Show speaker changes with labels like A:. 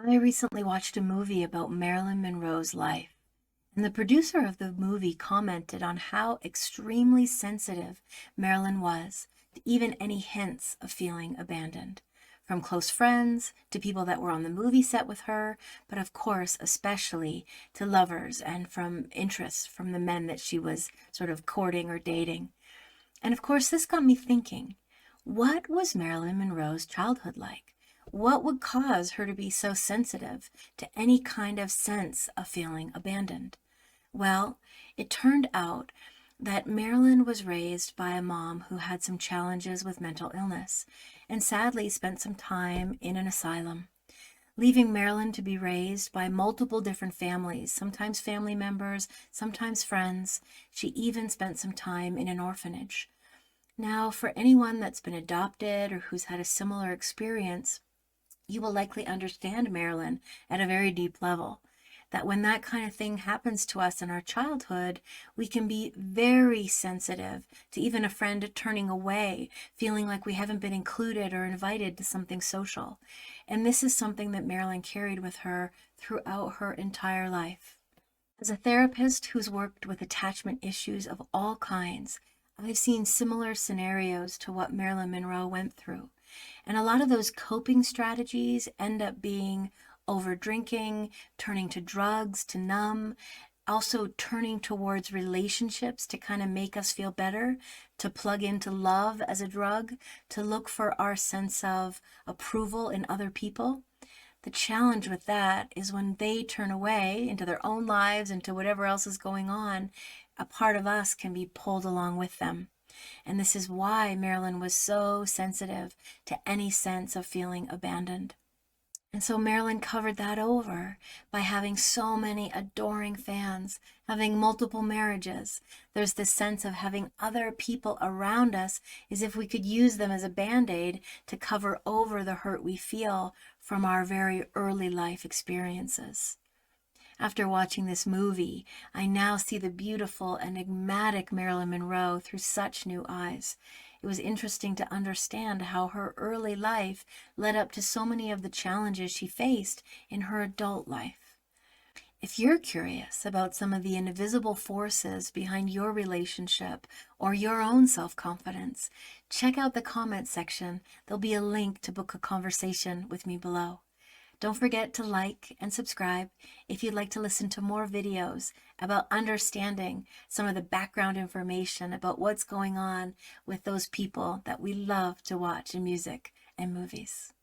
A: I recently watched a movie about Marilyn Monroe's life, and the producer of the movie commented on how extremely sensitive Marilyn was to even any hints of feeling abandoned. From close friends to people that were on the movie set with her, but of course, especially to lovers and from interests from the men that she was sort of courting or dating. And of course, this got me thinking, what was Marilyn Monroe's childhood like? What would cause her to be so sensitive to any kind of sense of feeling abandoned? Well, it turned out that Marilyn was raised by a mom who had some challenges with mental illness and sadly spent some time in an asylum, leaving Marilyn to be raised by multiple different families, sometimes family members, sometimes friends. She even spent some time in an orphanage. Now, for anyone that's been adopted or who's had a similar experience, you will likely understand Marilyn at a very deep level. That when that kind of thing happens to us in our childhood, we can be very sensitive to even a friend turning away, feeling like we haven't been included or invited to something social. And this is something that Marilyn carried with her throughout her entire life. As a therapist who's worked with attachment issues of all kinds, I've seen similar scenarios to what Marilyn Monroe went through. And a lot of those coping strategies end up being over drinking, turning to drugs to numb, also turning towards relationships to kind of make us feel better, to plug into love as a drug, to look for our sense of approval in other people. The challenge with that is when they turn away into their own lives, into whatever else is going on, a part of us can be pulled along with them. And this is why Marilyn was so sensitive to any sense of feeling abandoned. And so Marilyn covered that over by having so many adoring fans, having multiple marriages. There's this sense of having other people around us as if we could use them as a band-aid to cover over the hurt we feel from our very early life experiences. After watching this movie, I now see the beautiful, enigmatic Marilyn Monroe through such new eyes. It was interesting to understand how her early life led up to so many of the challenges she faced in her adult life. If you're curious about some of the invisible forces behind your relationship or your own self-confidence, check out the comment section. There'll be a link to book a conversation with me below. Don't forget to like and subscribe if you'd like to listen to more videos about understanding some of the background information about what's going on with those people that we love to watch in music and movies.